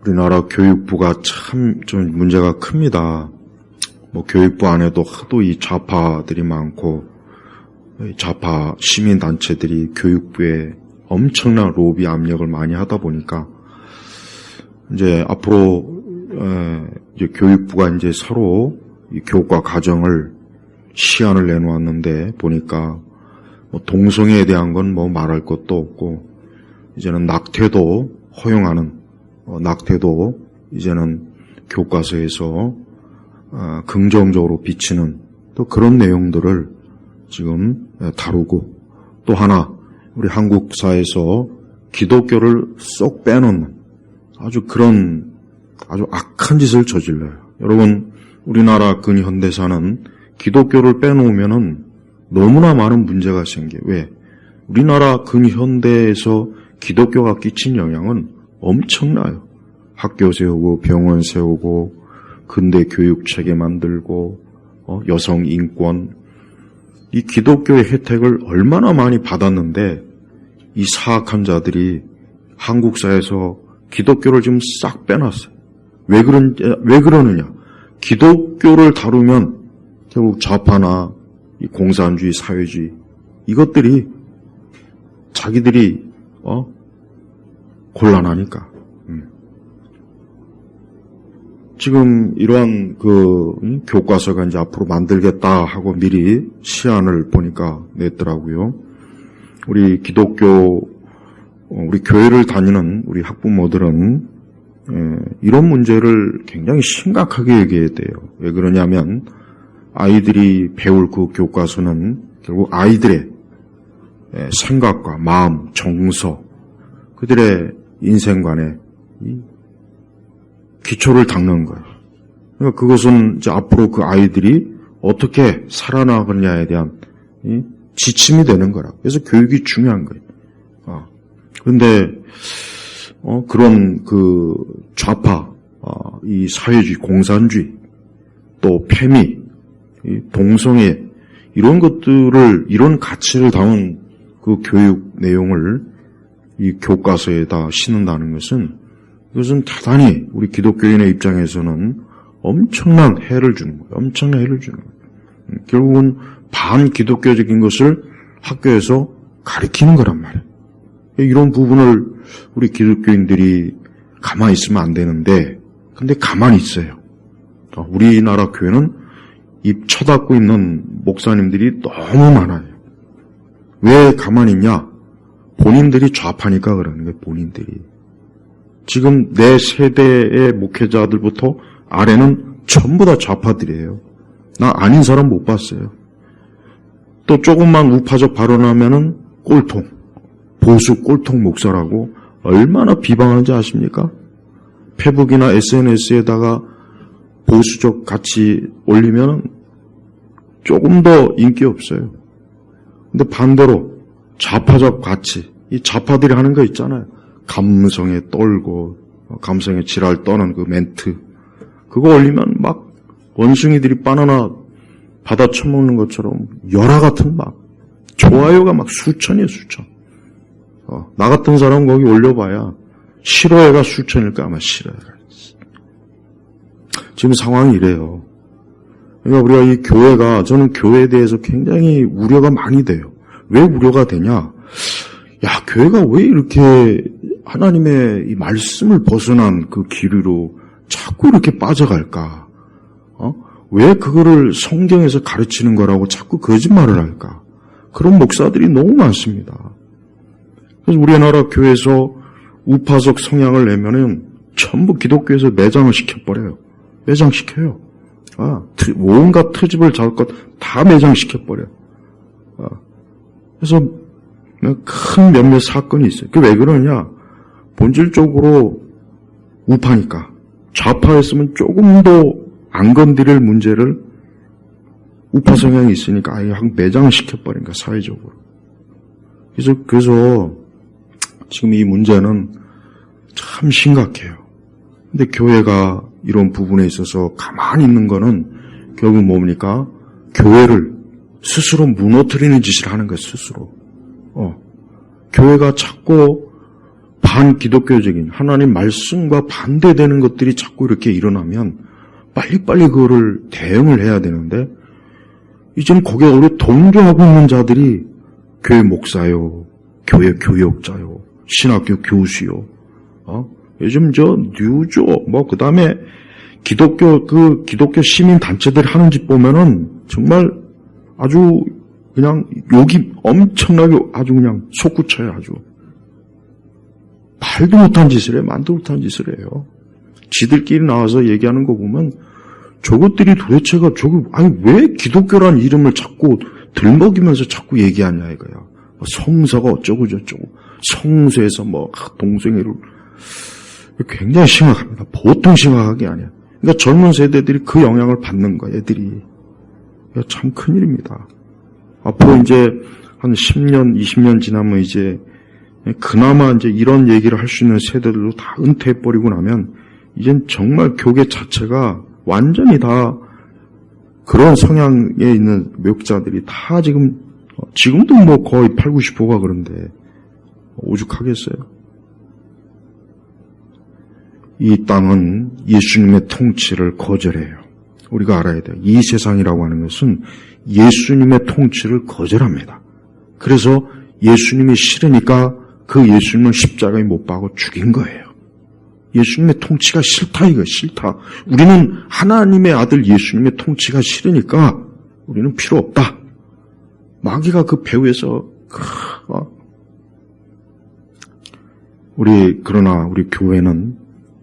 우리나라 교육부가 참 좀 문제가 큽니다. 교육부 안에도 하도 이 좌파들이 많고, 좌파 시민단체들이 교육부에 엄청난 로비 압력을 많이 하다 보니까, 이제 앞으로, 이제 교육부가 이제 서로 이 교과 과정을 시안을 내놓았는데, 보니까, 동성애에 대한 건 말할 것도 없고, 이제는 낙태도 허용하는, 낙태도 이제는 교과서에서 긍정적으로 비치는 또 그런 내용들을 지금 다루고, 또 하나 우리 한국 사회에서 기독교를 쏙 빼놓는 아주 그런 아주 악한 짓을 저질러요. 여러분, 우리나라 근현대사는 기독교를 빼놓으면은 너무나 많은 문제가 생겨요. 왜? 우리나라 근현대에서 기독교가 끼친 영향은 엄청나요. 학교 세우고 병원 세우고 근대 교육 체계 만들고 여성 인권, 이 기독교의 혜택을 얼마나 많이 받았는데 이 사악한 자들이 한국 사회에서 기독교를 지금 싹 빼놨어요. 왜 그러느냐? 기독교를 다루면 결국 좌파나 이 공산주의, 사회주의 이것들이 자기들이 곤란하니까. 지금 이러한 교과서가 이제 앞으로 만들겠다 하고 미리 시안을 보니까 냈더라고요. 우리 기독교, 우리 교회를 다니는 우리 학부모들은 이런 문제를 굉장히 심각하게 얘기해야 돼요. 왜 그러냐면 아이들이 배울 그 교과서는 결국 아이들의 생각과 마음, 정서, 그들의 인생관에 기초를 닦는 거예요. 그러니까 그것은 이제 앞으로 그 아이들이 어떻게 살아나가느냐에 대한 지침이 되는 거라고. 그래서 교육이 중요한 거예요. 그런데 그런 그 좌파, 이 사회주의, 공산주의, 또 패미, 동성애 이런 것들을, 이런 가치를 담은 그 교육 내용을 이 교과서에다 심는다는 것은, 이것은 대단히 우리 기독교인의 입장에서는 엄청난 해를 주는 거예요. 엄청난 해를 주는 거예요. 결국은 반기독교적인 것을 학교에서 가르치는 거란 말이에요. 이런 부분을 우리 기독교인들이 가만히 있으면 안 되는데, 근데 가만히 있어요. 우리나라 교회는 입 쳐닫고 있는 목사님들이 너무 많아요. 왜 가만히 있냐? 본인들이 좌파니까 그러는 거예요. 본인들이. 지금 내 세대의 목회자들부터 아래는 전부 다 좌파들이에요. 나 아닌 사람 못 봤어요. 또 조금만 우파적 발언하면은 꼴통, 보수 꼴통 목사라고 얼마나 비방하는지 아십니까? 페북이나 SNS에다가 보수적 가치 올리면은 조금 더 인기 없어요. 근데 반대로 좌파적 가치, 이 좌파들이 하는 거 있잖아요. 감성에 떨고, 감성에 지랄 떠는 그 멘트. 그거 올리면 막 원숭이들이 바나나 받아 처먹는 것처럼 열화 같은 막 좋아요가 막 수천이에요, 수천. 나 같은 사람 거기 올려봐야 싫어요가 수천일까 아마 싫어요. 지금 상황이 이래요. 그러니까 우리가 이 교회가, 저는 교회에 대해서 굉장히 우려가 많이 돼요. 왜 우려가 되냐? 야, 교회가 왜 이렇게 하나님의 이 말씀을 벗어난 그 길로 자꾸 이렇게 빠져갈까? 왜 그거를 성경에서 가르치는 거라고 자꾸 거짓말을 할까? 그런 목사들이 너무 많습니다. 그래서 우리나라 교회에서 우파적 성향을 내면은 전부 기독교에서 매장을 시켜버려요. 매장시켜요. 온갖 트집을 잡을 것 다 매장시켜버려요. 그래서 큰 몇몇 사건이 있어요. 그게 왜 그러냐? 본질적으로 우파니까. 좌파였으면 조금 더 안 건드릴 문제를 우파 성향이 있으니까 아예 매장을 시켜버린 거야, 사회적으로. 그래서 지금 이 문제는 참 심각해요. 근데 교회가 이런 부분에 있어서 가만히 있는 거는 결국 뭡니까? 교회를 스스로 무너뜨리는 짓을 하는 거예요, 스스로. 교회가 자꾸 반기독교적인 하나님 말씀과 반대되는 것들이 자꾸 이렇게 일어나면 빨리빨리 그거를 대응을 해야 되는데 이제는 거기에 우리 동조하고 있는 자들이 교회 목사요, 교회 교역자요, 신학교 교수요, 요즘 뉴조, 그 다음에 기독교 시민 단체들이 하는 짓 보면은 정말 아주 그냥 욕이 엄청나게 아주 그냥 솟구쳐요, 아주. 말도 못한 짓을 해요, 만도 못한 짓을 해요. 지들끼리 나와서 얘기하는 거 보면 저것들이 도대체가 왜 기독교란 이름을 자꾸 들먹이면서 자꾸 얘기하냐 이거야. 성서가 어쩌고 저쩌고, 성서에서 동생애를 굉장히 심각합니다. 보통 심각한 게 아니야. 그러니까 젊은 세대들이 그 영향을 받는 거야, 애들이. 참 큰일입니다. 앞으로 이제 한 10년, 20년 지나면 이제 그나마 이제 이런 얘기를 할 수 있는 세대들도 다 은퇴해버리고 나면 이젠 정말 교계 자체가 완전히 다 그런 성향에 있는 목자들이 다 지금도 거의 8, 90%가 그런데 오죽하겠어요. 이 땅은 예수님의 통치를 거절해요. 우리가 알아야 돼요. 이 세상이라고 하는 것은 예수님의 통치를 거절합니다. 그래서 예수님이 싫으니까 그 예수님을 십자가에 못 박아 죽인 거예요. 예수님의 통치가 싫다, 이거 싫다. 우리는 하나님의 아들 예수님의 통치가 싫으니까 우리는 필요 없다. 마귀가 그 배후에서 그러나 우리 교회는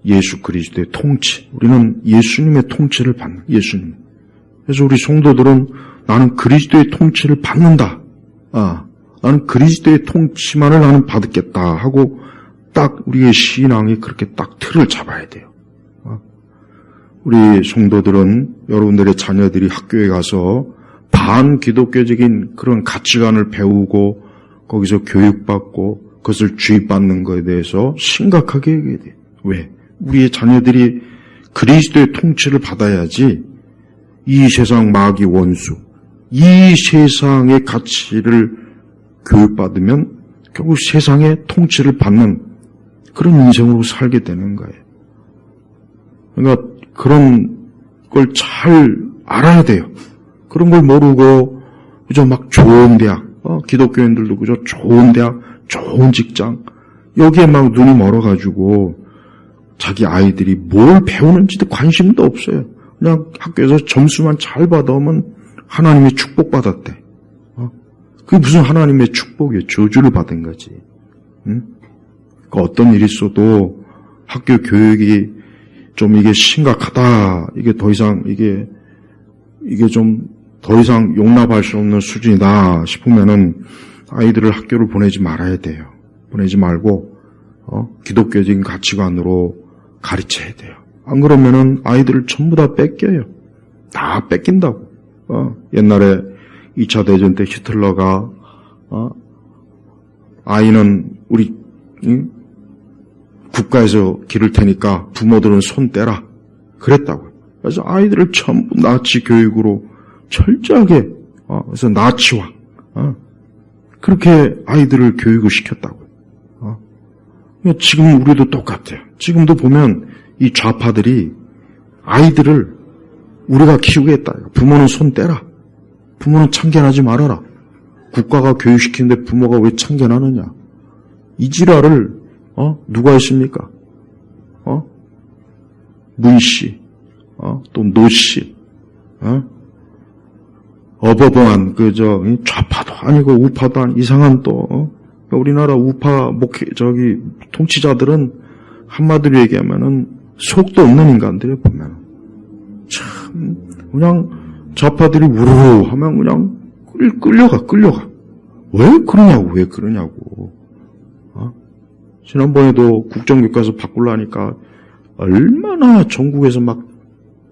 예수 그리스도의 통치, 우리는 예수님의 통치를 받는 예수님. 그래서 우리 성도들은 나는 그리스도의 통치를 받는다. 나는 그리스도의 통치만을 나는 받겠다 하고 딱 우리의 신앙이 그렇게 딱 틀을 잡아야 돼요. 우리 성도들은 여러분들의 자녀들이 학교에 가서 반기독교적인 그런 가치관을 배우고 거기서 교육받고 그것을 주입받는 것에 대해서 심각하게 얘기해야 돼요. 왜? 우리의 자녀들이 그리스도의 통치를 받아야지 이 세상 마귀 원수, 이 세상의 가치를 교육받으면 결국 세상의 통치를 받는 그런 인생으로 살게 되는 거예요. 그러니까 그런 걸 잘 알아야 돼요. 그런 걸 모르고 그저 막 좋은 대학, 기독교인들도 그저 좋은 대학, 좋은 직장 여기에 막 눈이 멀어가지고 자기 아이들이 뭘 배우는지도 관심도 없어요. 그냥 학교에서 점수만 잘 받아오면 하나님의 축복받았대. 그게 무슨 하나님의 축복이에요. 저주를 받은 거지. 응? 그러니까 어떤 일이 있어도 학교 교육이 좀 이게 심각하다. 이게 더 이상 이게 좀 더 이상 용납할 수 없는 수준이다 싶으면은 아이들을 학교를 보내지 말아야 돼요. 보내지 말고 기독교적인 가치관으로 가르쳐야 돼요. 안 그러면은 아이들을 전부 다 뺏겨요. 다 뺏긴다고. 옛날에 2차 대전 때 히틀러가 아이는 우리 국가에서 기를 테니까 부모들은 손 떼라 그랬다고요. 그래서 아이들을 전부 나치 교육으로 철저하게 그래서 나치화 그렇게 아이들을 교육을 시켰다고요. 지금 우리도 똑같아요. 지금도 보면 이 좌파들이 아이들을 우리가 키우겠다. 부모는 손 떼라. 부모는 참견하지 말아라. 국가가 교육시키는데 부모가 왜 참견하느냐. 이 지랄을 누가 했습니까? 문씨, 또 노씨, 어버버한 좌파도 아니고 우파도 아니고 이상한 또 우리나라 우파 통치자들은 한마디로 얘기하면은 속도 없는 인간들이 보면 참 그냥 좌파들이 우르르 하면 그냥 끌려가. 왜 그러냐고. 지난번에도 국정교과서 바꾸려니까 얼마나 전국에서 막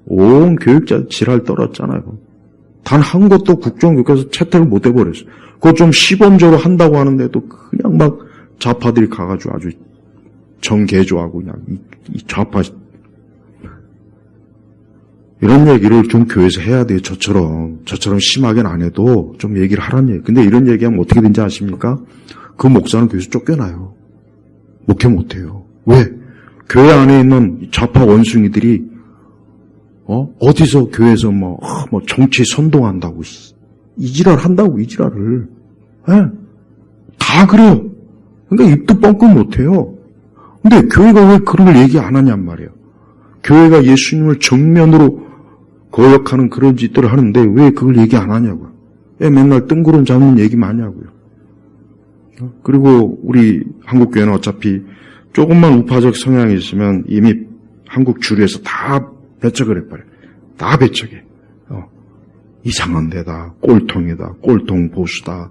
온 교육자 지랄 떨었잖아요. 단 한 것도 국정교과서 채택을 못 해버렸어요. 그거 좀 시범적으로 한다고 하는데도 그냥 막 좌파들이 가가지고 아주 정개조하고 그냥 이 좌파 이런 얘기를 좀 교회에서 해야 돼요. 저처럼 심하게는 안 해도 좀 얘기를 하라는 얘기. 근데 이런 얘기하면 어떻게 되는지 아십니까? 그 목사는 교회에서 쫓겨나요. 목회 못해요. 왜? 교회 안에 있는 좌파 원숭이들이 어디서 교회에서 뭐 정치 선동한다고 이 지랄 한다고 이 지랄을 다 그래요. 그러니까 입도 뻥끗 못해요. 근데 교회가 왜 그런 걸 얘기 안 하냔 말이에요. 교회가 예수님을 정면으로 거역하는 그런 짓들을 하는데 왜 그걸 얘기 안 하냐고요. 왜 맨날 뜬구름 잡는 얘기만 하냐고요. 그리고 우리 한국교회는 어차피 조금만 우파적 성향이 있으면 이미 한국 주류에서 다 배척을 해버려요. 다 배척해. 이상한 데다, 꼴통이다, 꼴통 보수다,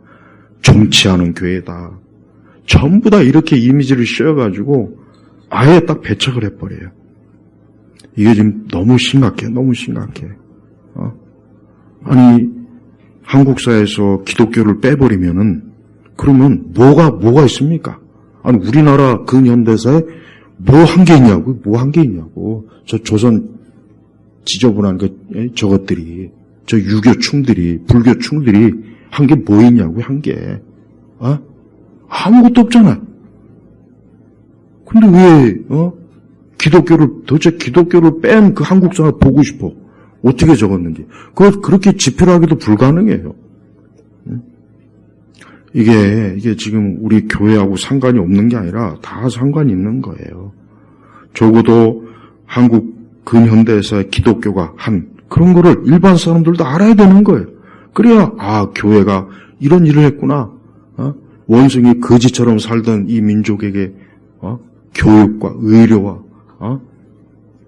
정치하는 교회다. 전부 다 이렇게 이미지를 씌워가지고 아예 딱 배척을 해버려요. 이게 지금 너무 심각해, 너무 심각해. 아니, 한국 사회에서 기독교를 빼버리면은, 그러면 뭐가 있습니까? 아니, 우리나라 근현대사에 뭐 한 게 있냐고, 뭐 한 게 있냐고. 저 조선 지저분한 저것들이, 저 유교충들이, 불교충들이 한 게 뭐 있냐고, 한 게. 아무것도 없잖아. 근데 왜, 도대체 기독교를 뺀 그 한국 사람 보고 싶어. 어떻게 적었는지. 그걸 그렇게 집필하기도 불가능해요. 이게 지금 우리 교회하고 상관이 없는 게 아니라 다 상관이 있는 거예요. 적어도 한국 근현대에서의 기독교가 한 그런 거를 일반 사람들도 알아야 되는 거예요. 그래야, 교회가 이런 일을 했구나. 원숭이 거지처럼 살던 이 민족에게, 교육과 의료와,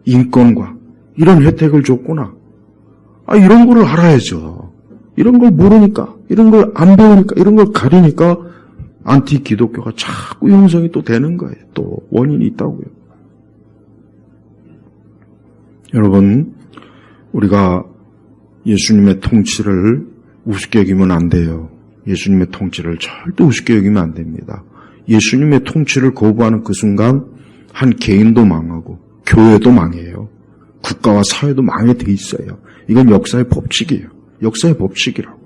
인권과 이런 혜택을 줬구나. 이런 거를 알아야죠. 이런 걸 모르니까, 이런 걸 안 배우니까, 이런 걸 가리니까 안티 기독교가 자꾸 형성이 또 되는 거예요. 또 원인이 있다고요. 여러분, 우리가 예수님의 통치를 우습게 여기면 안 돼요. 예수님의 통치를 절대 우습게 여기면 안 됩니다. 예수님의 통치를 거부하는 그 순간 한 개인도 망하고 교회도 망해요. 국가와 사회도 망하게 돼 있어요. 이건 역사의 법칙이에요. 역사의 법칙이라고.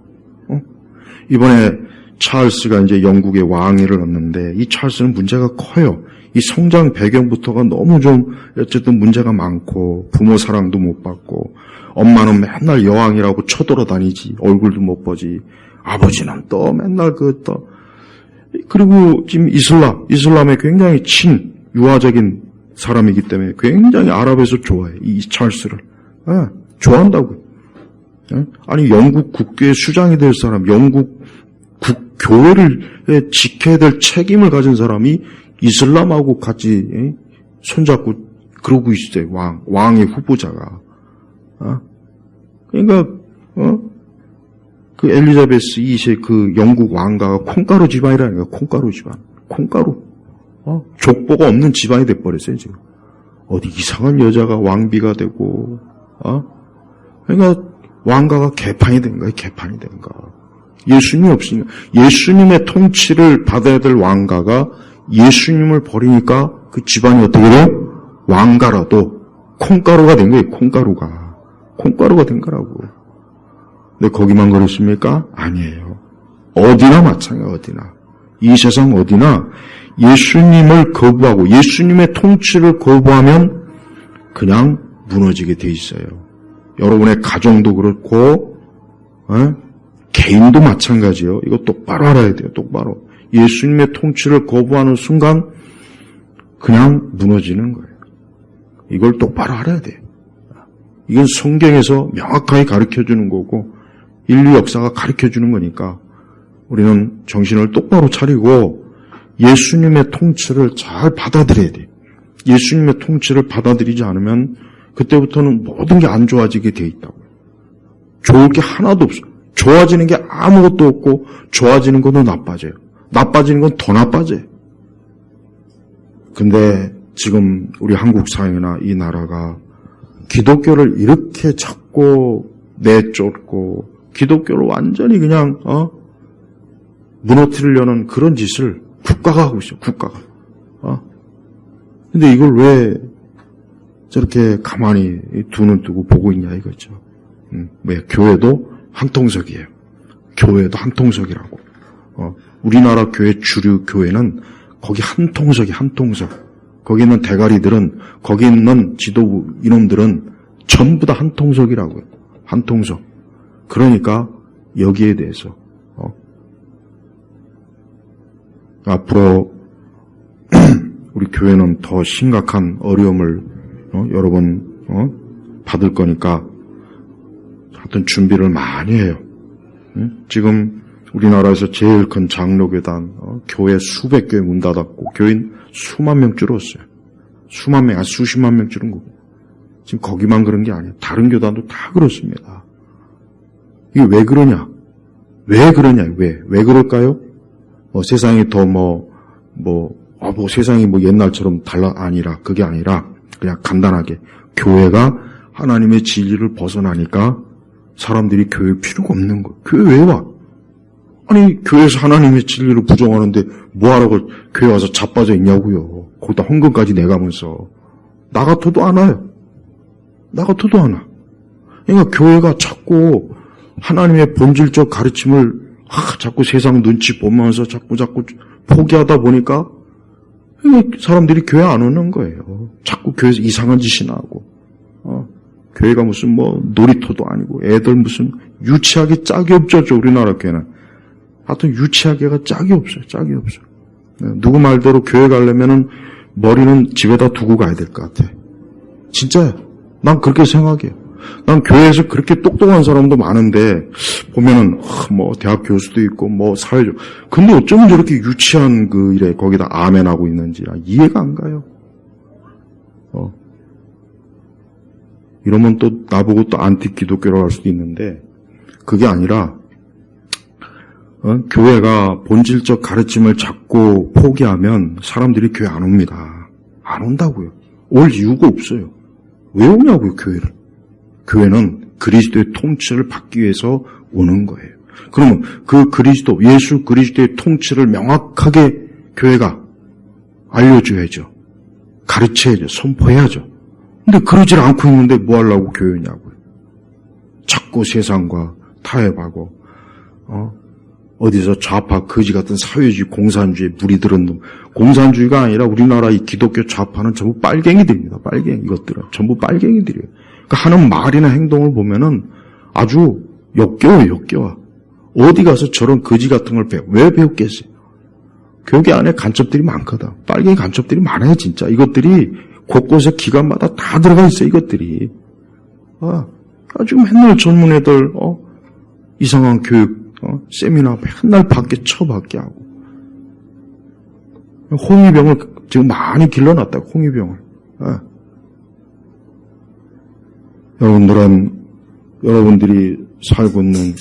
이번에 찰스가 이제 영국의 왕위를 얻는데 이 찰스는 문제가 커요. 이 성장 배경부터가 너무 좀 어쨌든 문제가 많고 부모 사랑도 못 받고 엄마는 맨날 여왕이라고 쳐돌아다니지 얼굴도 못 보지 아버지는 또 맨날 그리고 지금 이슬람에 굉장히 유화적인 사람이기 때문에 굉장히 아랍에서 좋아해 이 찰스를 좋아한다고요. 아니 영국 국교의 수장이 될 사람 영국 교회를 지켜야 될 책임을 가진 사람이 이슬람하고 같이 손잡고 그러고 있어요. 왕의 후보자가. 그러니까 그 엘리자베스 2세 그 영국 왕가가 콩가루 집안이라니까. 콩가루 집안. 콩가루. 족보가 없는 집안이 돼버렸어요 지금. 어디 이상한 여자가 왕비가 되고. 그러니까 왕가가 개판이 된 거예요. 개판이 된 거. 예수님이 없으니까 예수님의 통치를 받아야 될 왕가가 예수님을 버리니까 그 집안이 어떻게 돼요? 왕가라도 콩가루가 된 거예요. 콩가루가 된 거라고. 근데 거기만 그렇습니까? 아니에요. 어디나 마찬가지예요. 어디나. 이 세상 어디나 예수님을 거부하고 예수님의 통치를 거부하면 그냥 무너지게 돼 있어요. 여러분의 가정도 그렇고 개인도 마찬가지예요. 이거 똑바로 알아야 돼요. 똑바로. 예수님의 통치를 거부하는 순간 그냥 무너지는 거예요. 이걸 똑바로 알아야 돼요. 이건 성경에서 명확하게 가르쳐주는 거고 인류 역사가 가르쳐주는 거니까 우리는 정신을 똑바로 차리고 예수님의 통치를 잘 받아들여야 돼요. 예수님의 통치를 받아들이지 않으면 그때부터는 모든 게 안 좋아지게 돼 있다고요. 좋을 게 하나도 없어요. 좋아지는 게 아무것도 없고 좋아지는 것도 나빠져요. 나빠지는 건 더 나빠져요. 근데 지금 우리 한국 사회나 이 나라가 기독교를 이렇게 자꾸 내쫓고 기독교를 완전히 그냥 무너뜨리려는 그런 짓을 국가가 하고 있어요. 국가가. 근데 이걸 왜 저렇게 가만히 두 눈 뜨고 보고 있냐 이거죠. 왜 교회도 한통속이에요. 교회도 한통속이라고. 우리나라 교회 주류 교회는 거기 한 통석이 한 통석. 거기 있는 대가리들은, 거기 있는 지도부 이놈들은 전부 다 한 통석이라고요. 한 통석. 그러니까 여기에 대해서 앞으로 우리 교회는 더 심각한 어려움을 여러분 받을 거니까 하여튼 준비를 많이 해요. 지금 우리나라에서 제일 큰 장로교단 교회 수백 교회 문 닫았고 교인 수만 명 줄었어요. 수만 명, 수십만 명 줄은 거고 지금 거기만 그런 게 아니에요. 다른 교단도 다 그렇습니다. 이게 왜 그러냐? 왜 그러냐? 왜 그럴까요? 세상이 더 세상이 옛날처럼 아니라, 그게 아니라, 그냥 간단하게, 교회가 하나님의 진리를 벗어나니까 사람들이 교회 필요가 없는 거예요. 교회 왜 와? 아니, 교회에서 하나님의 진리를 부정하는데 뭐하라고 교회 와서 자빠져 있냐고요. 거기다 헌금까지 내가면서. 나 같아도 안 와요. 나 같아도 안 와. 그러니까 교회가 자꾸 하나님의 본질적 가르침을 자꾸 세상 눈치 보면서 자꾸 포기하다 보니까 사람들이 교회 안 오는 거예요. 자꾸 교회에서 이상한 짓이나 하고. 교회가 무슨 놀이터도 아니고 애들 무슨 유치하게 짝이 없죠. 우리나라 교회는. 하여튼 유치하게가 짝이 없어요. 짝이 없어. 누구 말대로 교회 가려면은 머리는 집에다 두고 가야 될 것 같아. 진짜요. 난 그렇게 생각해요. 난 교회에서 그렇게 똑똑한 사람도 많은데 보면은 대학 교수도 있고 사회적. 근데 어쩌면 저렇게 유치한 그 일에 거기다 아멘하고 있는지 이해가 안 가요. 이러면 또 나보고 또 안티 기독교라고 할 수도 있는데 그게 아니라 교회가 본질적 가르침을 자꾸 포기하면 사람들이 교회 안 옵니다. 안 온다고요. 올 이유가 없어요. 왜 오냐고요, 교회를. 교회는 그리스도의 통치를 받기 위해서 오는 거예요. 그러면 그 예수 그리스도의 통치를 명확하게 교회가 알려줘야죠. 가르쳐야죠. 선포해야죠. 근데 그러질 않고 있는데 뭐 하려고 교회냐고요. 자꾸 세상과 타협하고 어디서 좌파 거지 같은 사회주의 공산주의에 물이 들은 놈. 공산주의가 아니라 우리나라 이 기독교 좌파는 전부 빨갱이들입니다. 빨갱이 이것들은 전부 빨갱이들이에요. 그러니까 하는 말이나 행동을 보면은 아주 역겨워. 어디 가서 저런 거지 같은 걸 왜 배웠겠어요? 교계 안에 간첩들이 많거든. 빨갱이 간첩들이 많아요, 진짜. 이것들이 곳곳에 기관마다 다 들어가 있어요, 이것들이. 지금 맨날 젊은 애들, 이상한 교육, 세미나 맨날 처받게 하고. 홍위병을 지금 많이 길러놨다고, 홍위병을. 여러분들이 살고 있는,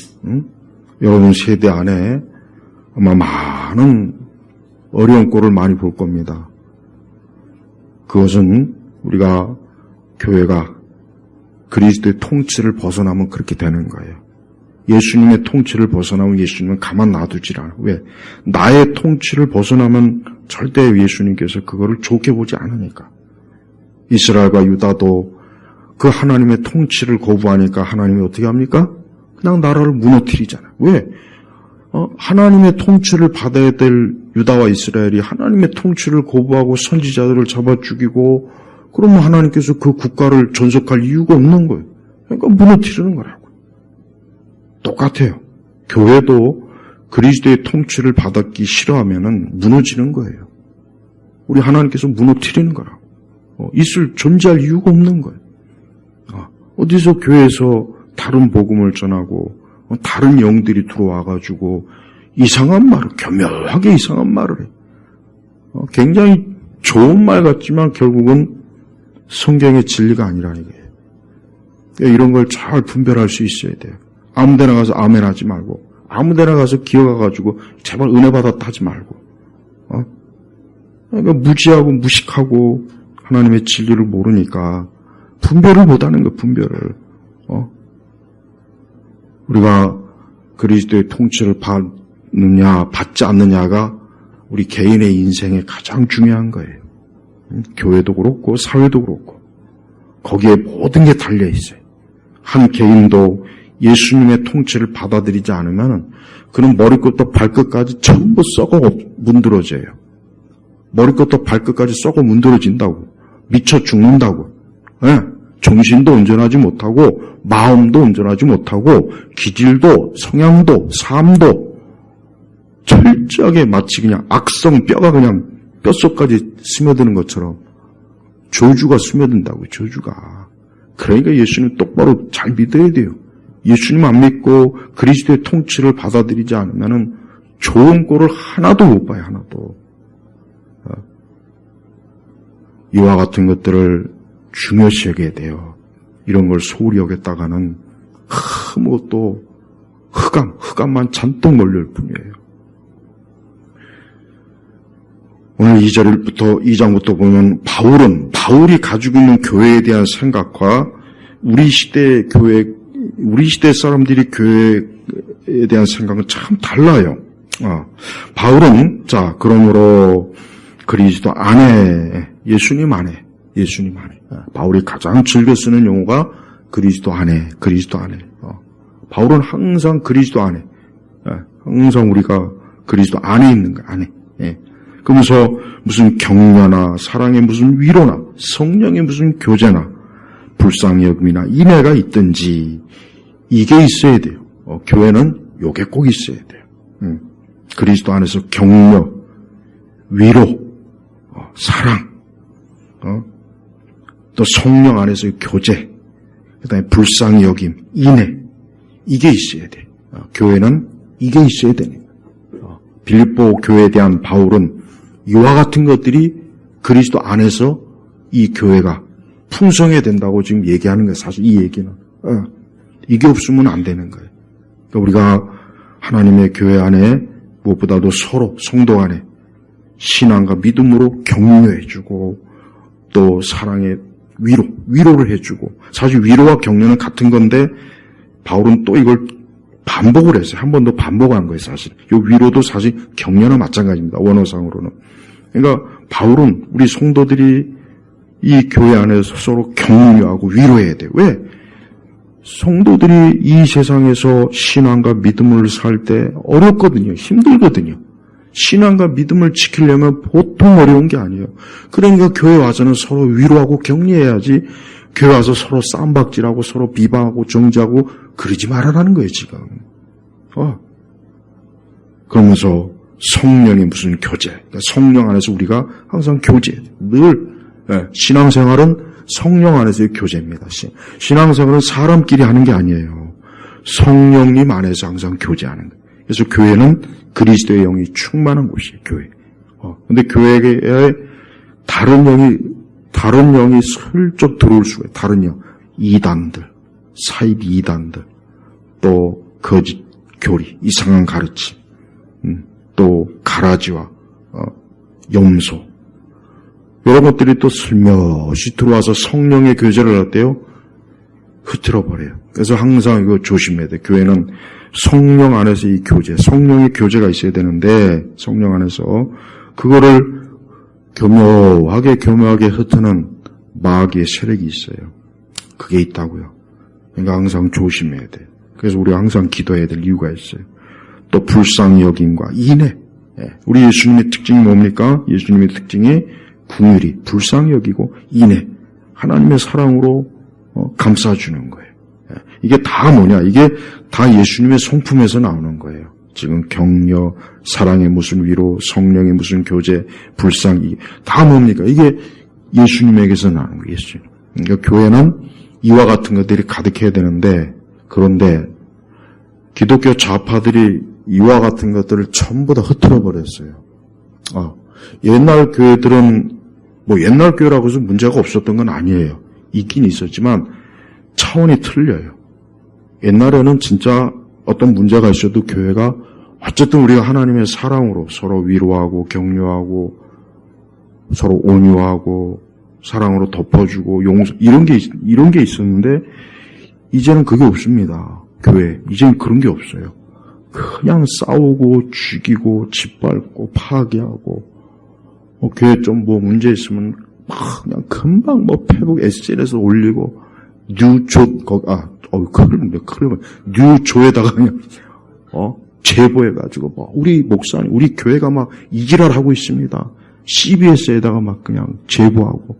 여러분 세대 안에 아마 많은 어려운 꼴을 많이 볼 겁니다. 그것은 우리가 교회가 그리스도의 통치를 벗어나면 그렇게 되는 거예요. 예수님의 통치를 벗어나면 예수님은 가만 놔두질 않아요. 왜? 나의 통치를 벗어나면 절대 예수님께서 그거를 좋게 보지 않으니까. 이스라엘과 유다도 그 하나님의 통치를 거부하니까 하나님이 어떻게 합니까? 그냥 나라를 무너뜨리잖아요. 왜? 하나님의 통치를 받아야 될 유다와 이스라엘이 하나님의 통치를 거부하고 선지자들을 잡아 죽이고 그러면 하나님께서 그 국가를 존속할 이유가 없는 거예요. 그러니까 무너뜨리는 거라고. 똑같아요. 교회도 그리스도의 통치를 받았기 싫어하면은 무너지는 거예요. 우리 하나님께서 무너뜨리는 거라고. 존재할 이유가 없는 거예요. 어디서 교회에서 다른 복음을 전하고 다른 영들이 들어와가지고 이상한 말을, 교묘하게 이상한 말을 해. 굉장히 좋은 말 같지만 결국은 성경의 진리가 아니라는 거예요. 이런 걸 잘 분별할 수 있어야 돼요. 아무 데나 가서 아멘 하지 말고, 아무 데나 가서 기어가가지고 제발 은혜 받았다 하지 말고, 그러니까 무지하고 무식하고 하나님의 진리를 모르니까 분별을 못하는 거예요, 분별을. 우리가 그리스도의 통치를 받느냐, 받지 않느냐가 우리 개인의 인생에 가장 중요한 거예요. 교회도 그렇고, 사회도 그렇고, 거기에 모든 게 달려 있어요. 한 개인도 예수님의 통치를 받아들이지 않으면 그는 머리끝부터 발끝까지 전부 썩어 문드러져요. 머리끝부터 발끝까지 썩어 문드러진다고. 미쳐 죽는다고. 예? 정신도 온전하지 못하고 마음도 온전하지 못하고 기질도 성향도 삶도 철저하게 마치 그냥 악성 뼈가 그냥 뼛속까지 스며드는 것처럼 저주가 스며든다고. 저주가. 그러니까 예수님 똑바로 잘 믿어야 돼요. 예수님 안 믿고 그리스도의 통치를 받아들이지 않으면은 좋은 꼴을 하나도 못 봐요. 하나도. 이와 같은 것들을 중요시 여겨야 돼요. 이런 걸 소홀히 여겼다가는 아무것도 흑암만 잔뜩 몰려올 뿐이에요. 오늘 2장부터 보면 바울이 가지고 있는 교회에 대한 생각과 우리 시대 사람들이 교회에 대한 생각은 참 달라요. 바울은, 그러므로 그리스도 안에, 예수님 안에. 바울이 가장 즐겨 쓰는 용어가 그리스도 안에. 바울은 항상 그리스도 안에. 항상 우리가 그리스도 안에 있는 거, 안에. 그러면서 무슨 격려나 사랑의 무슨 위로나 성령의 무슨 교제나 불쌍히 여김이나 인애가 있든지 이게 있어야 돼요. 교회는 요게 꼭 있어야 돼요. 그리스도 안에서 격려, 위로, 사랑, 또 성령 안에서의 교제, 그다음에 불쌍히 여김, 인애 이게 있어야 돼. 교회는 이게 있어야 되는 거예요. 빌립보 교회에 대한 바울은 이와 같은 것들이 그리스도 안에서 이 교회가 풍성해야 된다고 지금 얘기하는 거예요. 사실 이 얘기는. 이게 없으면 안 되는 거예요. 그러니까 우리가 하나님의 교회 안에 무엇보다도 서로 성도 안에 신앙과 믿음으로 격려해주고 또 사랑의 위로를 해주고 사실 위로와 격려는 같은 건데 바울은 또 이걸 반복을 했어요. 한 번 더 반복한 거예요. 사실. 이 위로도 사실 격려나 마찬가지입니다. 원어상으로는. 그러니까 바울은 우리 성도들이 이 교회 안에서 서로 격려하고 위로해야 돼요. 왜? 성도들이 이 세상에서 신앙과 믿음을 살 때 어렵거든요. 힘들거든요. 신앙과 믿음을 지키려면 보통 어려운 게 아니에요. 그러니까 교회 와서는 서로 위로하고 격려해야지 교회 와서 서로 쌈박질하고 서로 비방하고 정죄하고 그러지 말아라는 거예요, 지금. 그러면서 성령의 무슨 교제, 그러니까 성령 안에서 우리가 항상 교제, 늘 신앙생활은 성령 안에서의 교제입니다. 신앙생활은 사람끼리 하는 게 아니에요. 성령님 안에서 항상 교제하는 거예요. 그래서 교회는 그리스도의 영이 충만한 곳이에요, 교회. 근데 교회에 다른 영이 슬쩍 들어올 수가 있어요. 다른 영, 이단들, 사입 이단들, 또 거짓 교리, 이상한 가르침, 또 가라지와 염소, 이런 것들이 또 슬며시 들어와서 성령의 교제를 할 때요, 흐트러버려요. 그래서 항상 이거 조심해야 돼요. 교회는 성령 안에서 이 교제, 성령의 교제가 있어야 되는데, 성령 안에서 그거를 교묘하게 흩트는 마귀의 세력이 있어요. 그게 있다고요. 그러니까 항상 조심해야 돼요. 그래서 우리가 항상 기도해야 될 이유가 있어요. 또 불쌍히 여김과 인애. 우리 예수님의 특징이 뭡니까? 예수님의 특징이 긍휼히 불쌍히 여기고 인애. 하나님의 사랑으로 감싸주는 거예요. 이게 다 뭐냐? 이게 다 예수님의 성품에서 나오는 거예요. 지금 격려, 사랑의 무슨 위로, 성령의 무슨 교제, 불쌍히 다 뭡니까? 이게 예수님에게서 나오는 거예요. 예수님. 그러니까 교회는 이와 같은 것들이 가득해야 되는데, 그런데 기독교 좌파들이 이와 같은 것들을 전부 다 흐트러 버렸어요. 옛날 교회들은 옛날 교회라고 해서 문제가 없었던 건 아니에요. 있긴 있었지만 차원이 틀려요. 옛날에는 진짜 어떤 문제가 있어도 교회가 어쨌든 우리가 하나님의 사랑으로 서로 위로하고 격려하고 서로 온유하고 사랑으로 덮어주고 용서 이런 게 있었는데 이제는 그게 없습니다. 교회 이제는 그런 게 없어요. 그냥 싸우고 죽이고 짓밟고 파괴하고 교회 좀 문제 있으면 그냥 금방 페북 SNS에 올리고 뉴조에다가 그냥 제보해가지고 우리 목사님 우리 교회가 막 이지랄 하고 있습니다. CBS에다가 막 그냥 제보하고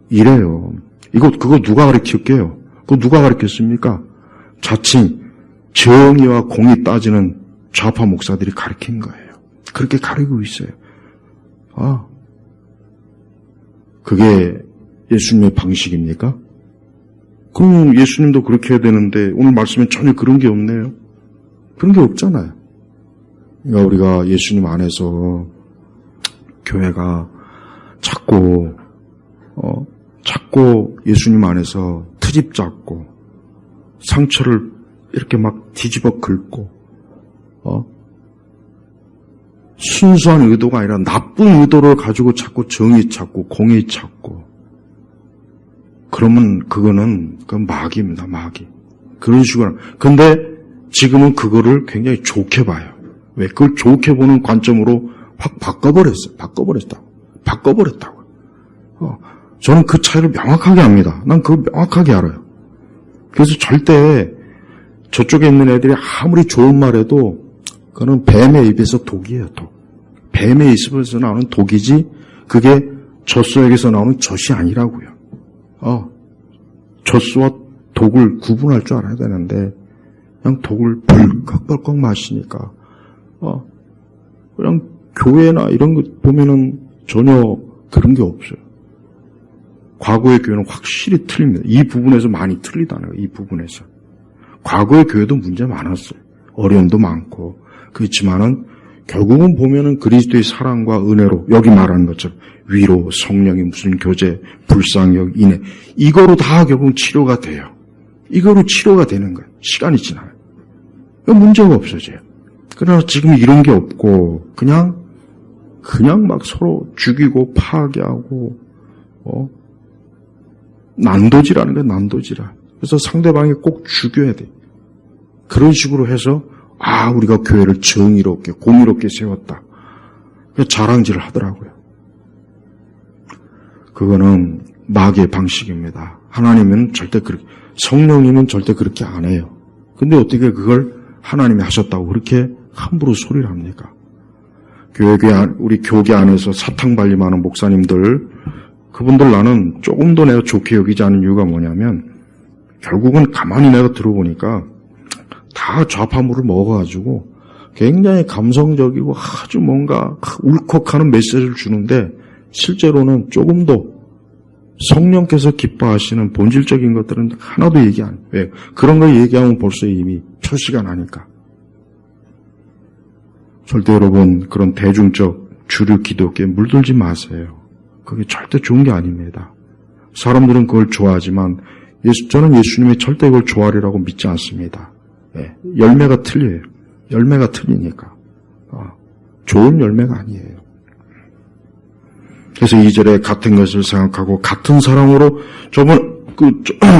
이래요. 그거 누가 가르쳤게요? 그거 누가 가르쳤습니까? 자칭 정의와 공의 따지는 좌파 목사들이 가르친 거예요. 그렇게 가르치고 있어요. 그게 예수님의 방식입니까? 그럼 예수님도 그렇게 해야 되는데 오늘 말씀에 전혀 그런 게 없네요. 그런 게 없잖아요. 그러니까 우리가 예수님 안에서 교회가 자꾸 예수님 안에서 트집 잡고 상처를 이렇게 막 뒤집어 긁고 순수한 의도가 아니라 나쁜 의도를 가지고 자꾸 정의 찾고 공의 찾고 그러면 그건 마귀입니다. 마귀. 그런 식으로. 근데 지금은 그거를 굉장히 좋게 봐요. 왜? 그걸 좋게 보는 관점으로 확 바꿔버렸다고. 저는 그 차이를 명확하게 압니다. 난 그걸 명확하게 알아요. 그래서 절대 저쪽에 있는 애들이 아무리 좋은 말 해도 그거는 뱀의 입에서 독이에요, 독. 뱀의 입에서 나오는 독이지 그게 젖소에게서 나오는 젖이 아니라고요. 젖소와 독을 구분할 줄 알아야 되는데 그냥 독을 벌컥벌컥 마시니까 그냥 교회나 이런 거 보면은 전혀 그런 게 없어요. 과거의 교회는 확실히 틀립니다. 이 부분에서 많이 틀리다는 거예요. 이 부분에서. 과거의 교회도 문제 많았어요. 어려움도 많고. 그렇지만은 결국은 보면은 그리스도의 사랑과 은혜로 여기 말하는 것처럼 위로, 성령의 무슨 교제, 불쌍력, 인애 이거로 다 결국 치료가 돼요. 이거로 치료가 되는 거예요. 시간이 지나요. 문제가 없어져요. 그러나 지금 이런 게 없고 그냥 막 서로 죽이고 파괴하고 난도질하는 거예요. 난도질하. 그래서 상대방이 꼭 죽여야 돼. 그런 식으로 해서 우리가 교회를 정의롭게 공의롭게 세웠다. 자랑질을 하더라고요. 그거는 마귀의 방식입니다. 하나님은 절대 그렇게, 성령님은 절대 그렇게 안 해요. 근데 어떻게 그걸 하나님이 하셨다고 그렇게 함부로 소리를 합니까? 우리 교계 안에서 사탕발림하는 목사님들, 그분들 나는 조금 더 내가 좋게 여기지 않은 이유가 뭐냐면, 결국은 가만히 내가 들어보니까 다 좌파물을 먹어가지고 굉장히 감성적이고 아주 뭔가 울컥하는 메시지를 주는데 실제로는 조금 더 성령께서 기뻐하시는 본질적인 것들은 하나도 얘기 안 해요. 왜? 그런 거 얘기하면 벌써 이미 표시가 나니까. 절대 여러분 그런 대중적 주류 기독교에 물들지 마세요. 그게 절대 좋은 게 아닙니다. 사람들은 그걸 좋아하지만 저는 예수님이 절대 그걸 좋아하리라고 믿지 않습니다. 열매가 틀려요. 열매가 틀리니까. 좋은 열매가 아니에요. 그래서 2절에 같은 것을 생각하고 같은 사랑으로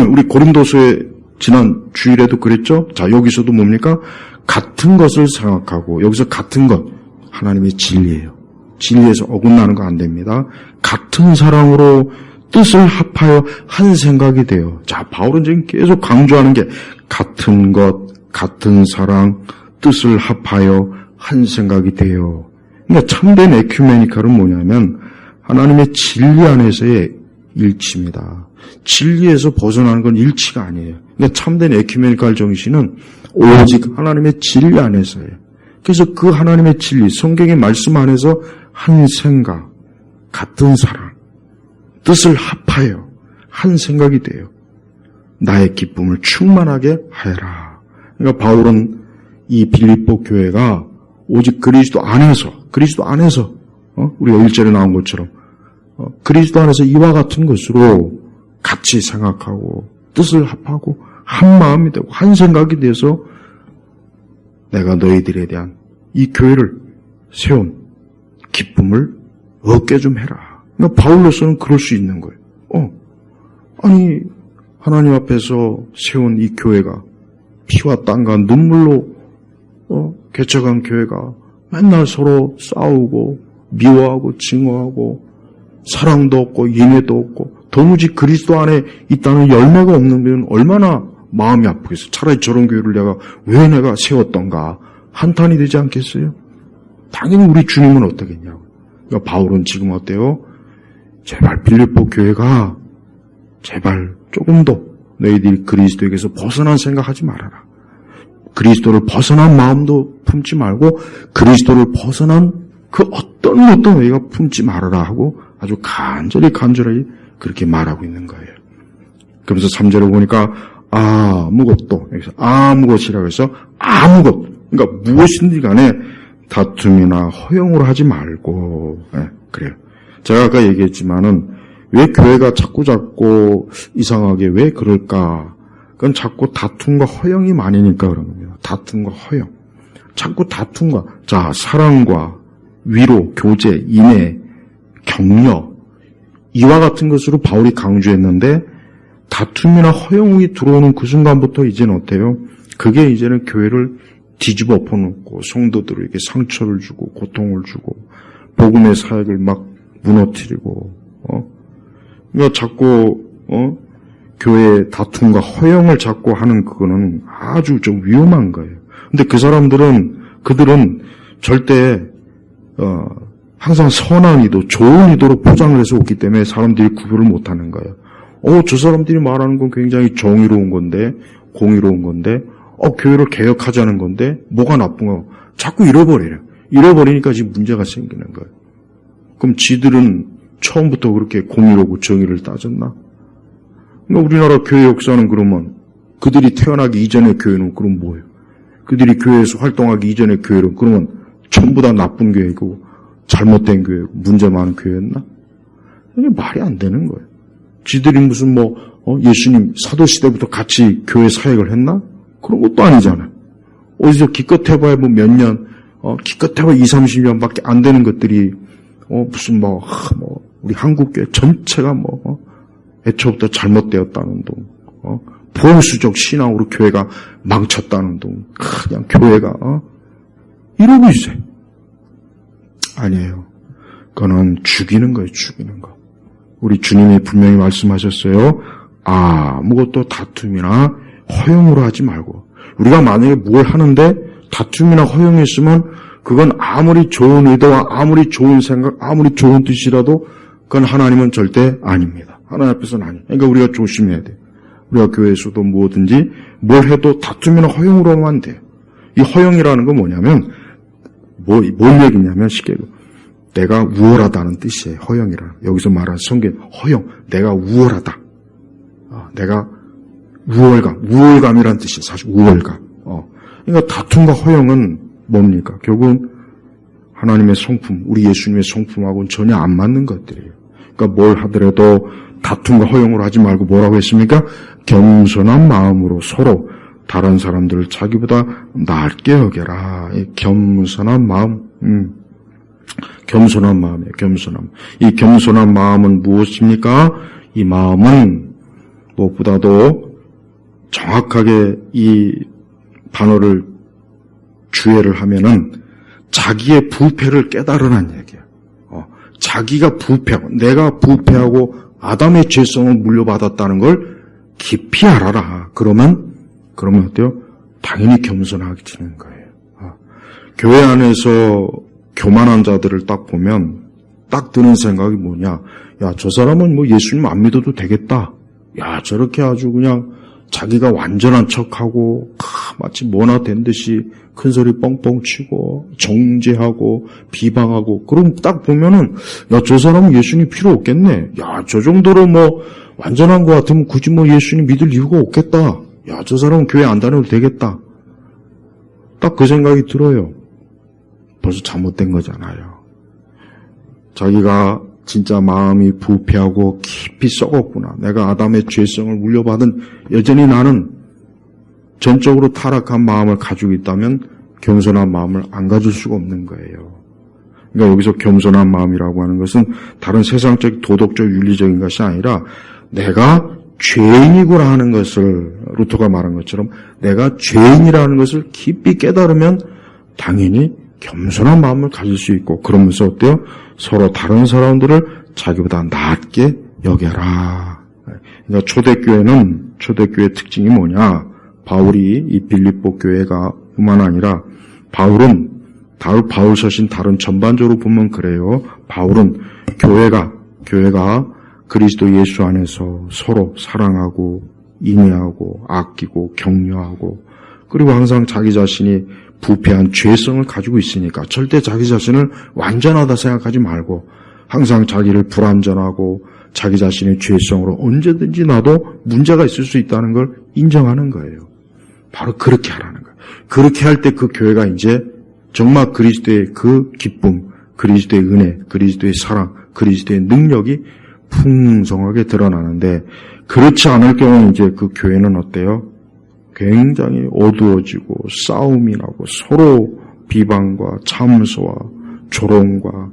우리 고린도서의 지난 주일에도 그랬죠? 자, 여기서도 뭡니까? 같은 것을 생각하고 여기서 같은 것 하나님의 진리예요. 진리에서 어긋나는 거 안 됩니다. 같은 사랑으로 뜻을 합하여 한 생각이 돼요. 자, 바울은 지금 계속 강조하는 게 같은 것, 같은 사랑, 뜻을 합하여 한 생각이 돼요. 그러니까 참된 에큐메니칼은 뭐냐면 하나님의 진리 안에서의 일치입니다. 진리에서 벗어나는 건 일치가 아니에요. 그러니까 참된 에큐메니칼 정신은 오직 하나님의 진리 안에서예요. 그래서 그 하나님의 진리, 성경의 말씀 안에서 한 생각, 같은 사랑, 뜻을 합하여 한 생각이 돼요. 나의 기쁨을 충만하게 하여라. 그러니까 바울은 이 빌립보 교회가 오직 그리스도 안에서 우리가 1절에 나온 것처럼 그리스도 안에서 이와 같은 것으로 같이 생각하고 뜻을 합하고 한 마음이 되고 한 생각이 돼서 내가 너희들에 대한 이 교회를 세운 기쁨을 얻게 좀 해라. 그러니까 바울로서는 그럴 수 있는 거예요. 아니 하나님 앞에서 세운 이 교회가 피와 땀과 눈물로 개척한 교회가 맨날 서로 싸우고 미워하고 증오하고 사랑도 없고 인애도 없고 도무지 그리스도 안에 있다는 열매가 없는 면 얼마나 마음이 아프겠어요. 차라리 저런 교회를 내가 세웠던가 한탄이 되지 않겠어요? 당연히 우리 주님은 어떠겠냐고. 그러니까 바울은 지금 어때요? 제발 빌립보 교회가 제발 조금 더 너희들이 그리스도에게서 벗어난 생각하지 말아라. 그리스도를 벗어난 마음도 품지 말고 그리스도를 벗어난 그 어떤 것도 너희가 품지 말아라 하고 아주 간절히 그렇게 말하고 있는 거예요. 그래서 3절을 보니까 아무것도, 여기서 아무것이라고 해서 아무것, 그러니까 무엇인지 간에 다툼이나 허용으로 하지 말고, 그래요. 제가 아까 얘기했지만은 왜 교회가 자꾸 이상하게 왜 그럴까? 그건 자꾸 다툼과 허용이 많으니까 그런 겁니다. 다툼과 허용. 자꾸 다툼과, 사랑과 위로, 교제, 인애, 격려, 이와 같은 것으로 바울이 강조했는데 다툼이나 허용이 들어오는 그 순간부터 이제는 어때요? 그게 이제는 교회를 뒤집어 엎어놓고 성도들에게 상처를 주고 고통을 주고 복음의 사역을 막 무너뜨리고 그러니까 자꾸 교회의 다툼과 허용을 자꾸 하는 그거는 아주 좀 위험한 거예요. 근데 그들은 절대 항상 선한 의도, 좋은 의도로 포장을 해서 오기 때문에 사람들이 구별을 못하는 거예요. 저 사람들이 말하는 건 굉장히 정의로운 건데, 공의로운 건데, 교회를 개혁하자는 건데, 뭐가 나쁜 거? 자꾸 잃어버려요. 잃어버리니까 지금 문제가 생기는 거예요. 그럼 지들은 처음부터 그렇게 공의로고 정의를 따졌나? 그러니까 우리나라 교회 역사는 그러면 그들이 태어나기 이전의 교회는 그럼 뭐예요? 그들이 교회에서 활동하기 이전의 교회는 그러면 전부 다 나쁜 교회고 잘못된 교회고 문제 많은 교회였나? 이게 말이 안 되는 거예요. 지들이 무슨 예수님 사도시대부터 같이 교회 사역을 했나? 그런 것도 아니잖아요. 어디서 기껏 해봐야 몇 년, 기껏 해봐야 20-30년밖에 안 되는 것들이, 무슨 우리 한국교회 전체가 애초부터 잘못되었다는 동, 보수적 신앙으로 교회가 망쳤다는 동, 그냥 교회가, 이러고 있어요. 아니에요. 그거는 죽이는 거예요, 죽이는 거. 우리 주님이 분명히 말씀하셨어요. 아무것도 다툼이나 허용으로 하지 말고. 우리가 만약에 뭘 하는데 다툼이나 허용이 있으면 그건 아무리 좋은 의도와 아무리 좋은 생각, 아무리 좋은 뜻이라도 그건 하나님은 절대 아닙니다. 하나님 앞에서는 아니에요. 그러니까 우리가 조심해야 돼요. 우리가 교회에서도 뭐든지 뭘 해도 다툼이나 허용으로만 돼요. 이 허용이라는 건 뭐냐면 뭘 얘기냐면 쉽게 내가 우월하다는 뜻이에요. 허용이라. 여기서 말하는 성경 허용. 내가 우월하다. 내가 우월감이라는 뜻이에요. 사실 우월감. 그러니까 다툼과 허용은 뭡니까? 결국은 하나님의 성품, 우리 예수님의 성품하고는 전혀 안 맞는 것들이에요. 그러니까 뭘 하더라도 다툼과 허용으로 하지 말고 뭐라고 했습니까? 겸손한 마음으로 서로 다른 사람들을 자기보다 낫게 여겨라. 겸손한 마음. 겸손한 마음이에요. 이 겸손한 마음은 무엇입니까? 이 마음은 무엇보다도 정확하게 이 단어를 주의를 하면은 자기의 부패를 깨달으라는 얘기예요. 자기가 부패하고 내가 부패하고 아담의 죄성을 물려받았다는 걸 깊이 알아라. 그러면 어때요? 당연히 겸손하게 되는 거예요. 교회 안에서 교만한 자들을 딱 보면 딱 드는 생각이 뭐냐? 야, 저 사람은 예수님 안 믿어도 되겠다. 야, 저렇게 아주 그냥 자기가 완전한 척하고 마치 뭐나 된 듯이 큰소리 뻥뻥 치고 정죄하고 비방하고 그럼 딱 보면은 야, 저 사람은 예수님 필요 없겠네. 야, 저 정도로 완전한 것 같으면 굳이 예수님 믿을 이유가 없겠다. 야, 저 사람은 교회 안 다녀도 되겠다. 딱 그 생각이 들어요. 벌써 잘못된 거잖아요. 자기가 진짜 마음이 부패하고 깊이 썩었구나. 내가 아담의 죄성을 물려받은 여전히 나는 전적으로 타락한 마음을 가지고 있다면 겸손한 마음을 안 가질 수가 없는 거예요. 그러니까 여기서 겸손한 마음이라고 하는 것은 다른 세상적 도덕적 윤리적인 것이 아니라 내가 죄인이구나 하는 것을 루터가 말한 것처럼 내가 죄인이라는 것을 깊이 깨달으면 당연히 겸손한 마음을 가질 수 있고 그러면서 어때요? 서로 다른 사람들을 자기보다 낫게 여겨라. 그러니까 초대교회의 특징이 뭐냐? 바울이 이 빌립보 교회가 뿐만 아니라 바울은 바울 서신 다른 전반적으로 보면 그래요. 바울은 교회가 그리스도 예수 안에서 서로 사랑하고 인내하고 아끼고 격려하고 그리고 항상 자기 자신이 부패한 죄성을 가지고 있으니까 절대 자기 자신을 완전하다 생각하지 말고 항상 자기를 불완전하고 자기 자신의 죄성으로 언제든지 나도 문제가 있을 수 있다는 걸 인정하는 거예요. 바로 그렇게 하라는 거예요. 그렇게 할 때 그 교회가 이제 정말 그리스도의 그 기쁨, 그리스도의 은혜, 그리스도의 사랑, 그리스도의 능력이 풍성하게 드러나는데 그렇지 않을 경우 이제 그 교회는 어때요? 굉장히 어두워지고 싸움이 나고 서로 비방과 참소와 조롱과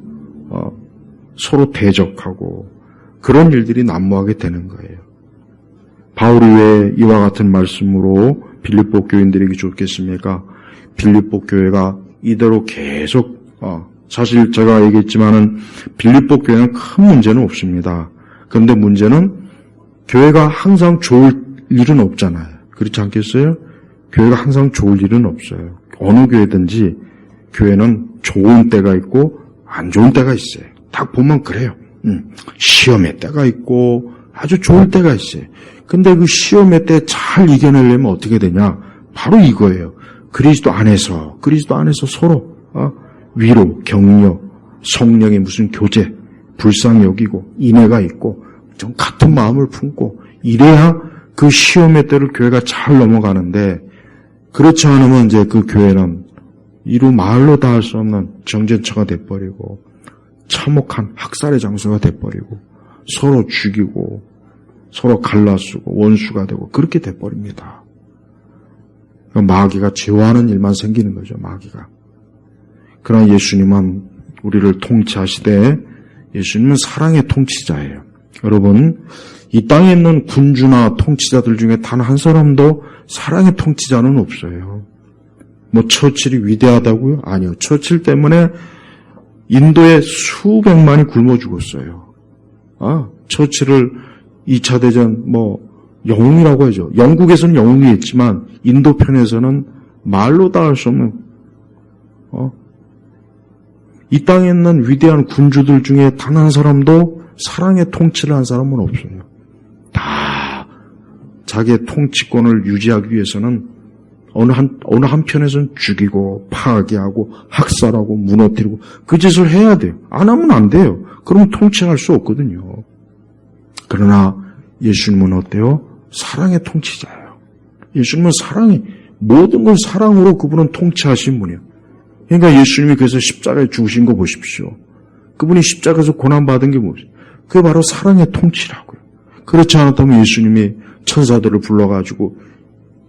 서로 대적하고 그런 일들이 난무하게 되는 거예요. 바울이 왜 이와 같은 말씀으로 빌립보 교인들에게 줬겠습니까? 빌립보 교회가 이대로 계속 사실 제가 얘기했지만은 빌립보 교회는 큰 문제는 없습니다. 그런데 문제는 교회가 항상 좋을 일은 없잖아요. 그렇지 않겠어요? 교회가 항상 좋을 일은 없어요. 어느 교회든지 교회는 좋은 때가 있고 안 좋은 때가 있어요. 딱 보면 그래요. 시험의 때가 있고 아주 좋을 때가 있어요. 근데 그 시험의 때 잘 이겨내려면 어떻게 되냐? 바로 이거예요. 그리스도 안에서 서로 위로, 격려, 성령의 무슨 교제, 불쌍히 여기고 인애가 있고 좀 같은 마음을 품고 이래야 그 시험의 때를 교회가 잘 넘어가는데 그렇지 않으면 이제 그 교회는 이루 말로 다 할 수 없는 정전처가 돼버리고 참혹한 학살의 장소가 돼버리고 서로 죽이고 서로 갈라쓰고 원수가 되고 그렇게 돼버립니다. 마귀가 제어하는 일만 생기는 거죠. 마귀가. 그러나 예수님은 우리를 통치하시되 예수님은 사랑의 통치자예요. 여러분 이 땅에 있는 군주나 통치자들 중에 단 한 사람도 사랑의 통치자는 없어요. 뭐 처칠이 위대하다고요? 아니요. 처칠 때문에 인도에 수백만이 굶어 죽었어요. 처칠을 2차 대전 영웅이라고 하죠. 영국에서는 영웅이었지만 인도 편에서는 말로 다 할 수 없는 이 땅에 있는 위대한 군주들 중에 단 한 사람도 사랑의 통치를 한 사람은 없어요. 다 자기의 통치권을 유지하기 위해서는 어느 한편에서는 죽이고 파괴하고 학살하고 무너뜨리고 그 짓을 해야 돼요. 안 하면 안 돼요. 그러면 통치할 수 없거든요. 그러나 예수님은 어때요? 사랑의 통치자예요. 예수님은 모든 걸 사랑으로 그분은 통치하신 분이에요. 그러니까 예수님이 그래서 십자가에 죽으신 거 보십시오. 그분이 십자가에서 고난받은 게 뭐죠? 그게 바로 사랑의 통치라고요. 그렇지 않았다면 예수님이 천사들을 불러가지고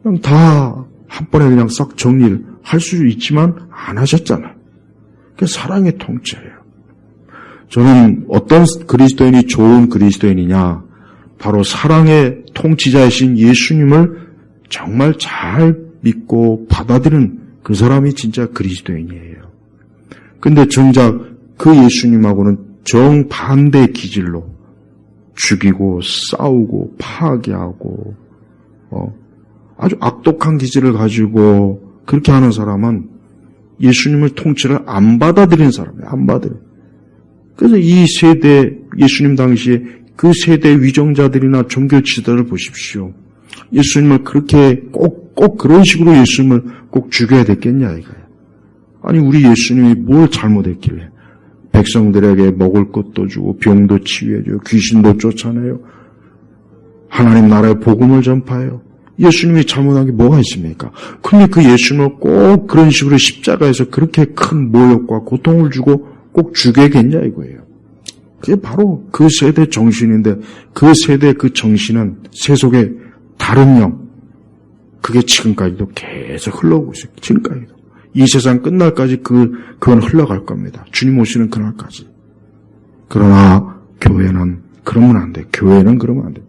그냥 다 한 번에 그냥 싹 정리를 할 수 있지만 안 하셨잖아요. 그게 사랑의 통치예요. 저는 어떤 그리스도인이 좋은 그리스도인이냐? 바로 사랑의 통치자이신 예수님을 정말 잘 믿고 받아들이는 그 사람이 진짜 그리스도인이에요. 근데 정작 그 예수님하고는 정반대의 기질로 죽이고 싸우고 파괴하고 아주 악독한 기질을 가지고 그렇게 하는 사람은 예수님을 통치를 안 받아들이는 사람이에요. 안 받아들여요. 그래서 이 세대 예수님 당시에 그 세대 위정자들이나 종교 지도자를 보십시오. 예수님을 그렇게 꼭 그런 식으로 예수님을 꼭 죽여야 됐겠냐 이거예요. 아니 우리 예수님이 뭘 잘못했길래 백성들에게 먹을 것도 주고 병도 치유해줘요. 귀신도 쫓아내요. 하나님 나라의 복음을 전파해요. 예수님이 잘못한 게 뭐가 있습니까? 근데 그 예수님을 꼭 그런 식으로 십자가에서 그렇게 큰 모욕과 고통을 주고 꼭 죽여야겠냐 이거예요. 그게 바로 그 세대 정신인데 그 세대 그 정신은 세속의 다른 영 그게 지금까지도 계속 흘러오고 있어요. 지금까지도. 이 세상 끝날까지 그건 흘러갈 겁니다. 주님 오시는 그날까지. 그러나 교회는 그러면 안 돼. 교회는 그러면 안 돼.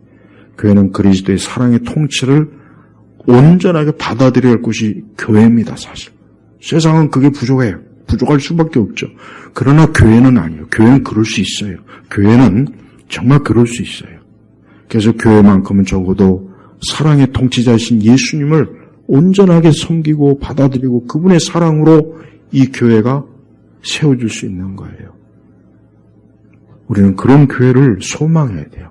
교회는 그리스도의 사랑의 통치를 온전하게 받아들여야 할 곳이 교회입니다. 사실. 세상은 그게 부족해요. 부족할 수밖에 없죠. 그러나 교회는 아니에요. 교회는 그럴 수 있어요. 교회는 정말 그럴 수 있어요. 그래서 교회만큼은 적어도 사랑의 통치자이신 예수님을 온전하게 섬기고 받아들이고 그분의 사랑으로 이 교회가 세워질 수 있는 거예요. 우리는 그런 교회를 소망해야 돼요.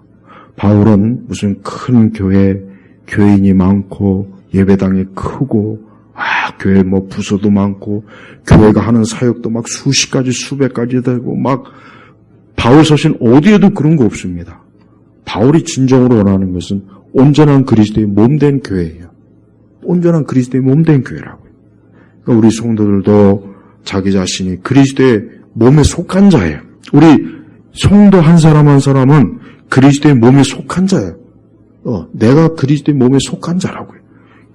바울은 무슨 큰 교회, 교인이 많고 예배당이 크고 교회 부서도 많고 교회가 하는 사역도 막 수십 가지 수백 가지 되고 막 바울 서신 어디에도 그런 거 없습니다. 바울이 진정으로 원하는 것은 온전한 그리스도의 몸된 교회예요. 온전한 그리스도의 몸된 교회라고요. 그러니까 우리 성도들도 자기 자신이 그리스도의 몸에 속한 자예요. 우리 성도 한 사람 한 사람은 그리스도의 몸에 속한 자예요. 내가 그리스도의 몸에 속한 자라고요.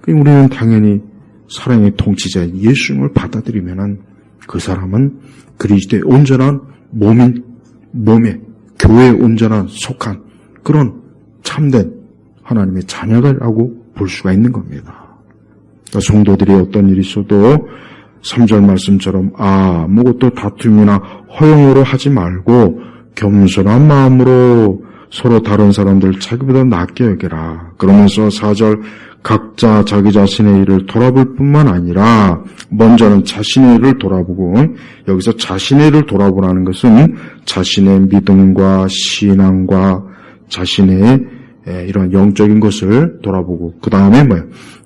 그러니까 우리는 당연히 사랑의 통치자인 예수님을 받아들이면은 그 사람은 그리스도의 온전한 몸에 교회에 온전한 속한 그런 참된 하나님의 자녀라고 볼 수가 있는 겁니다. 그러니까 성도들이 어떤 일이 있어도 3절 말씀처럼 아무것도 다툼이나 허용으로 하지 말고 겸손한 마음으로 서로 다른 사람들 자기보다 낫게 여겨라. 그러면서 4절 각자 자기 자신의 일을 돌아볼 뿐만 아니라 먼저는 자신의 일을 돌아보고, 여기서 자신의 일을 돌아보라는 것은 자신의 믿음과 신앙과 자신의 이런 영적인 것을 돌아보고, 그 다음에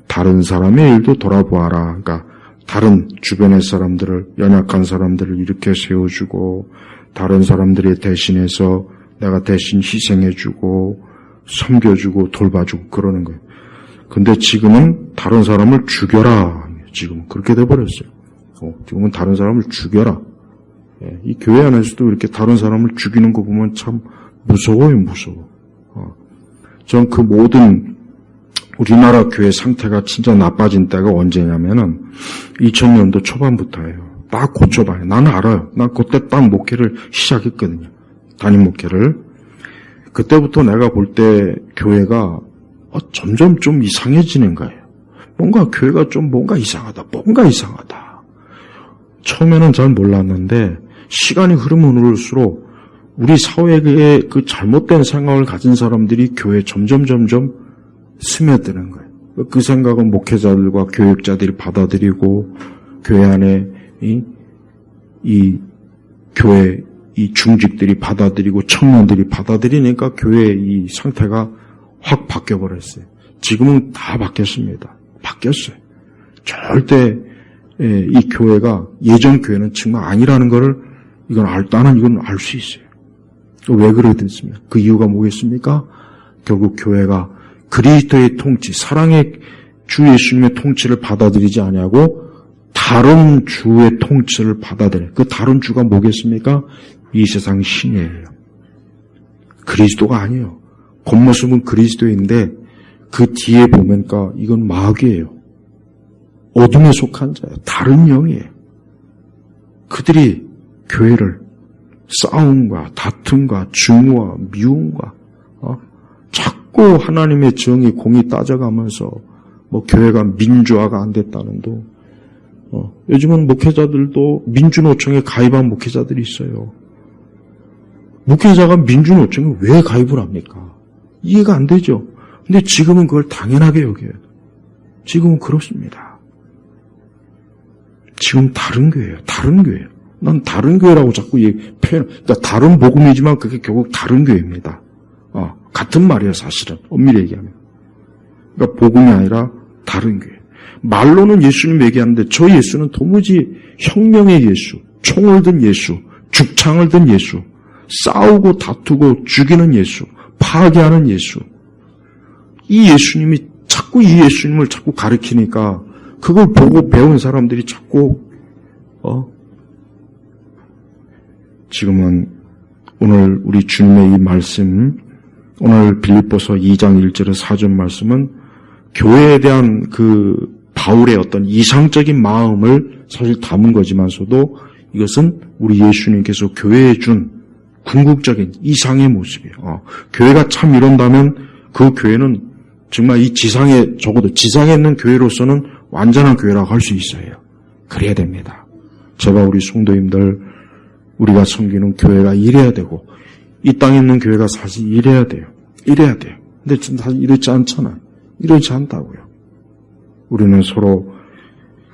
다른 사람의 일도 돌아보아라. 그러니까 다른 주변의 사람들을, 연약한 사람들을 이렇게 세워주고 다른 사람들이 대신해서 내가 대신 희생해주고 섬겨주고 돌봐주고 그러는 거예요. 근데 지금은 다른 사람을 죽여라. 지금 그렇게 돼버렸어요. 지금은 다른 사람을 죽여라. 이 교회 안에서도 이렇게 다른 사람을 죽이는 거 보면 참 무서워요, 무서워. 전 그 모든 우리나라 교회 상태가 진짜 나빠진 때가 언제냐면은 2000년도 초반부터예요. 딱 그 초반에. 나는 알아요. 난 그때 딱 목회를 시작했거든요. 담임 목회를. 그때부터 내가 볼 때 교회가 점점 좀 이상해지는 거예요. 뭔가 교회가 좀 뭔가 이상하다. 처음에는 잘 몰랐는데 시간이 흐르면 흐를수록 우리 사회의 그 잘못된 생각을 가진 사람들이 교회에 점점 스며드는 거예요. 그 생각은 목회자들과 교육자들이 받아들이고 교회 안에 이 교회 이 중직들이 받아들이고 청년들이 받아들이니까 교회의 이 상태가 확 바뀌어버렸어요. 지금은 다 바뀌었습니다. 바뀌었어요. 절대 이 교회가 예전 교회는 정말 아니라는 거를 나는 이건 알 수 있어요. 왜 그러겠습니까? 그 이유가 뭐겠습니까? 결국 교회가 그리스도의 통치, 사랑의 주 예수님의 통치를 받아들이지 아니하고 다른 주의 통치를 받아들여요. 그 다른 주가 뭐겠습니까? 이 세상 신이에요. 그리스도가 아니에요. 겉모습은 그리스도인데 그 뒤에 보니까 이건 마귀예요. 어둠에 속한 자예요. 다른 영이에요. 그들이 교회를 싸움과 다툼과 증오와 미움과 자꾸 하나님의 정의 공의 따져가면서 교회가 민주화가 안 됐다는도 요즘은 목회자들도 민주노총에 가입한 목회자들이 있어요. 목회자가 민주노총에 왜 가입을 합니까? 이해가 안 되죠. 근데 지금은 그걸 당연하게 여겨요. 지금은 그렇습니다. 지금 다른 교회예요. 다른 교회예요. 난 다른 교회라고 자꾸 표현, 그러니까 다른 복음이지만 그게 결국 다른 교회입니다. 같은 말이에요, 사실은. 엄밀히 얘기하면. 그러니까 복음이 아니라 다른 교회. 말로는 예수님 얘기하는데 저 예수는 도무지 혁명의 예수, 총을 든 예수, 죽창을 든 예수, 싸우고 다투고 죽이는 예수, 파괴하는 예수. 이 예수님이 자꾸 이 예수님을 자꾸 가리키니까 그걸 보고 배운 사람들이 자꾸 지금은 오늘 우리 주님의 이 말씀, 오늘 빌립보서 2장 1절의 4절 말씀은 교회에 대한 그 바울의 어떤 이상적인 마음을 사실 담은 거지만서도 이것은 우리 예수님께서 교회에 준 궁극적인 이상의 모습이에요. 교회가 참 이런다면 그 교회는 정말 이 지상에, 적어도 지상에 있는 교회로서는 완전한 교회라고 할 수 있어요. 그래야 됩니다. 제발 우리 성도님들, 우리가 섬기는 교회가 이래야 되고, 이 땅에 있는 교회가 사실 이래야 돼요. 이래야 돼요. 근데 사실 이렇지 않잖아요. 이렇지 않다고요. 우리는 서로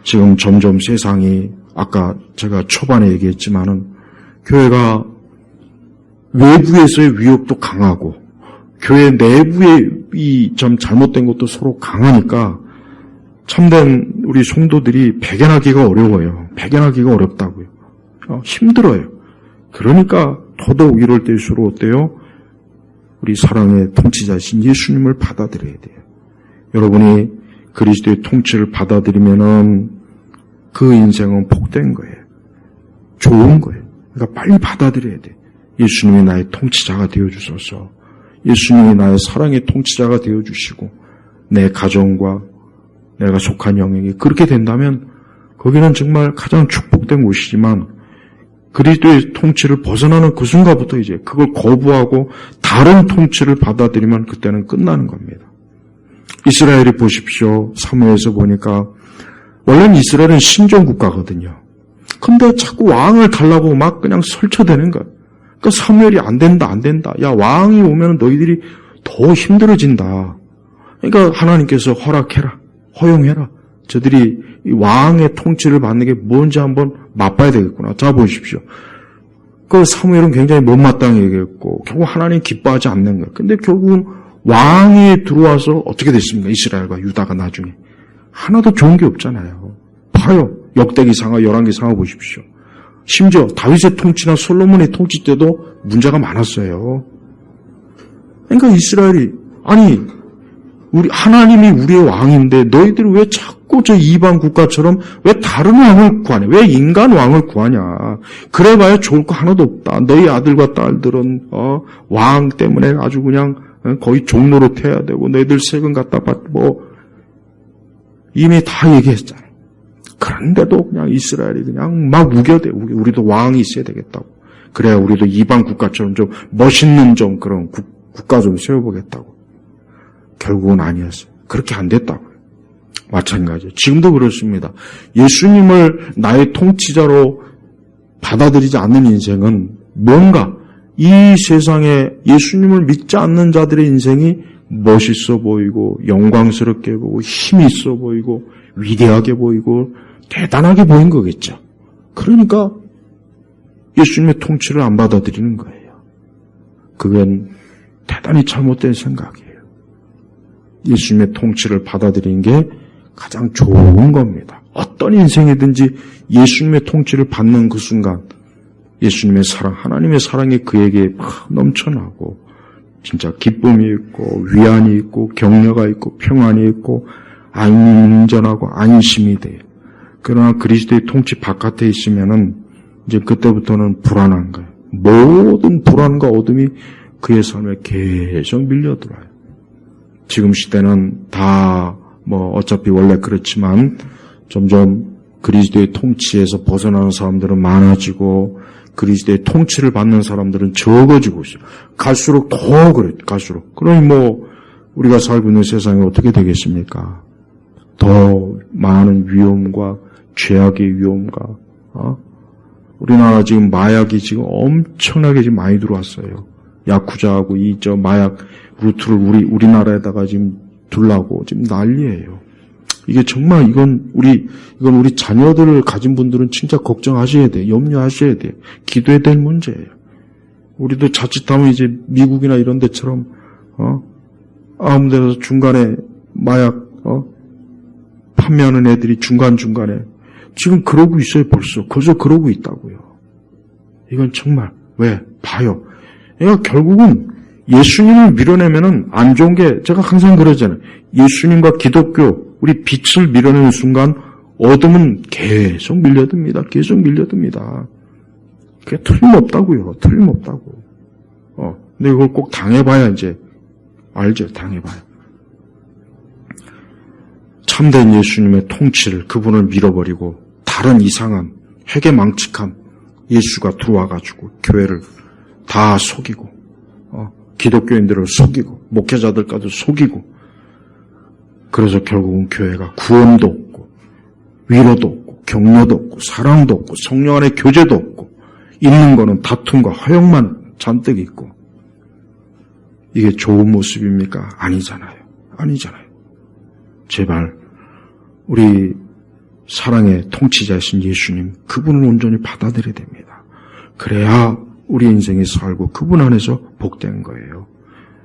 지금 점점 세상이 아까 제가 초반에 얘기했지만은 교회가 외부에서의 위협도 강하고 교회 내부의 이 좀 잘못된 것도 서로 강하니까 참된 우리 성도들이 배견하기가 어려워요. 배견하기가 어렵다고요. 힘들어요. 그러니까 더더욱 이럴 때일수록 어때요? 우리 사랑의 통치자신 예수님을 받아들여야 돼요. 여러분이 그리스도의 통치를 받아들이면은 그 인생은 복된 거예요. 좋은 거예요. 그러니까 빨리 받아들여야 돼요. 예수님이 나의 통치자가 되어주소서. 예수님이 나의 사랑의 통치자가 되어주시고 내 가정과 내가 속한 영역이 그렇게 된다면 거기는 정말 가장 축복된 곳이지만 그리스도의 통치를 벗어나는 그 순간부터 이제 그걸 거부하고 다른 통치를 받아들이면 그때는 끝나는 겁니다. 이스라엘이 보십시오. 사무엘에서 보니까 원래는 이스라엘은 신종국가거든요. 근데 자꾸 왕을 달라고 막 그냥 설쳐대는 거예요. 그러니까 사무엘이 안 된다. 야, 왕이 오면 너희들이 더 힘들어진다. 그러니까 하나님께서 허락해라. 허용해라. 저들이 이 왕의 통치를 받는 게 뭔지 한번 맛봐야 되겠구나. 자, 보십시오. 그 사무엘은 굉장히 못마땅히 얘기했고 결국 하나님 기뻐하지 않는 거예요. 근데 결국은 왕이 들어와서 어떻게 됐습니까? 이스라엘과 유다가 나중에. 하나도 좋은 게 없잖아요. 봐요. 역대기상하, 열왕기상하 보십시오. 심지어 다윗의 통치나 솔로몬의 통치 때도 문제가 많았어요. 그러니까 이스라엘이 아니 우리 하나님이 우리의 왕인데 너희들이 왜 자꾸 저 이방 국가처럼 왜 다른 왕을 구하냐? 왜 인간 왕을 구하냐? 그래봐야 좋을 거 하나도 없다. 너희 아들과 딸들은 왕 때문에 아주 그냥 거의 종노릇해야 되고 너희들 세금 갖다 받고 이미 다 얘기했잖아요. 그런데도 그냥 이스라엘이 그냥 막 우겨대. 우리도 왕이 있어야 되겠다고. 그래야 우리도 이방 국가처럼 좀 멋있는 좀 그런 국가 좀 세워보겠다고. 결국은 아니었어요. 그렇게 안 됐다고요. 마찬가지예요. 지금도 그렇습니다. 예수님을 나의 통치자로 받아들이지 않는 인생은 뭔가 이 세상에 예수님을 믿지 않는 자들의 인생이 멋있어 보이고 영광스럽게 보이고 힘이 있어 보이고 위대하게 보이고 대단하게 보인 거겠죠. 그러니까 예수님의 통치를 안 받아들이는 거예요. 그건 대단히 잘못된 생각이에요. 예수님의 통치를 받아들이는 게 가장 좋은 겁니다. 어떤 인생이든지 예수님의 통치를 받는 그 순간 예수님의 사랑, 하나님의 사랑이 그에게 막 넘쳐나고 진짜 기쁨이 있고 위안이 있고 격려가 있고 평안이 있고 안전하고 안심이 돼요. 그러나 그리스도의 통치 바깥에 있으면은 이제 그때부터는 불안한 거예요. 모든 불안과 어둠이 그의 삶에 계속 밀려들어요. 지금 시대는 다 어차피 원래 그렇지만 점점 그리스도의 통치에서 벗어나는 사람들은 많아지고 그리스도의 통치를 받는 사람들은 적어지고 있어요. 갈수록 더 그래요. 갈수록. 그러니 우리가 살고 있는 세상이 어떻게 되겠습니까? 더 많은 위험과 죄악의 위험과 우리나라 지금 마약이 지금 엄청나게 지금 많이 들어왔어요. 야쿠자하고 마약 루트를 우리나라에다가 지금 둘라고 지금 난리예요. 이게 정말 이건 우리 자녀들을 가진 분들은 진짜 걱정하셔야 돼요. 염려하셔야 돼요. 기도해야 될 문제예요. 우리도 자칫하면 이제 미국이나 이런 데처럼 아무 데서 중간에 마약 판매하는 애들이 중간중간에 지금 그러고 있어요. 벌써 그러고 있다고요. 이건 정말 왜 봐요. 그러니까 결국은 예수님을 밀어내면은 안 좋은 게 제가 항상 그러잖아요. 예수님과 기독교 우리 빛을 밀어내는 순간 어둠은 계속 밀려듭니다. 계속 밀려듭니다. 그게 틀림없다고요. 틀림없다고. 근데 이걸 꼭 당해봐야 이제 알죠. 당해봐야. 참된 예수님의 통치를 그분을 밀어버리고 다른 이상한 회개망측한 예수가 들어와가지고 교회를 다 속이고 기독교인들을 속이고 목회자들까지 속이고 그래서 결국은 교회가 구원도 없고 위로도 없고 격려도 없고 사랑도 없고 성령 안의 교제도 없고 있는 거는 다툼과 허영만 잔뜩 있고 이게 좋은 모습입니까? 아니잖아요. 제발 우리 사랑의 통치자이신 예수님, 그분을 온전히 받아들여야 됩니다. 그래야 우리 인생에 살고 그분 안에서 복된 거예요.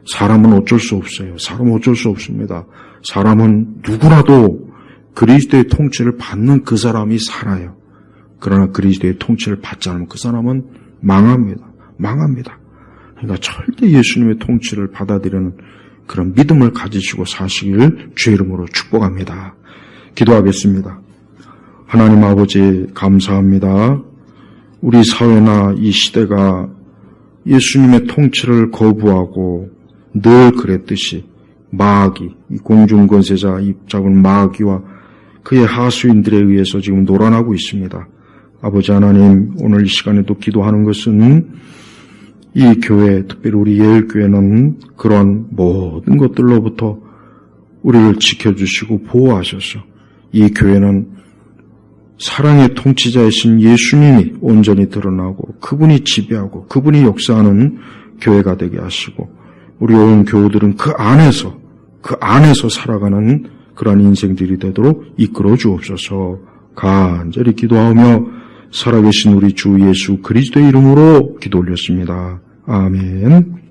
사람은 어쩔 수 없어요. 사람은 어쩔 수 없습니다. 사람은 누구라도 그리스도의 통치를 받는 그 사람이 살아요. 그러나 그리스도의 통치를 받지 않으면 그 사람은 망합니다. 망합니다. 그러니까 절대 예수님의 통치를 받아들이는 그런 믿음을 가지시고 사시길 주의 이름으로 축복합니다. 기도하겠습니다. 하나님 아버지 감사합니다. 우리 사회나 이 시대가 예수님의 통치를 거부하고 늘 그랬듯이 마귀, 이 공중권세자 이 작은 마귀와 그의 하수인들에 의해서 지금 놀아나고 있습니다. 아버지 하나님, 오늘 이 시간에도 기도하는 것은 이 교회, 특별히 우리 예일교회는 그런 모든 것들로부터 우리를 지켜주시고 보호하셔서 이 교회는 사랑의 통치자이신 예수님이 온전히 드러나고 그분이 지배하고 그분이 역사하는 교회가 되게 하시고 우리 온 교우들은 그 안에서 살아가는 그런 인생들이 되도록 이끌어 주옵소서. 간절히 기도하며 살아계신 우리 주 예수 그리스도의 이름으로 기도 올렸습니다. 아멘.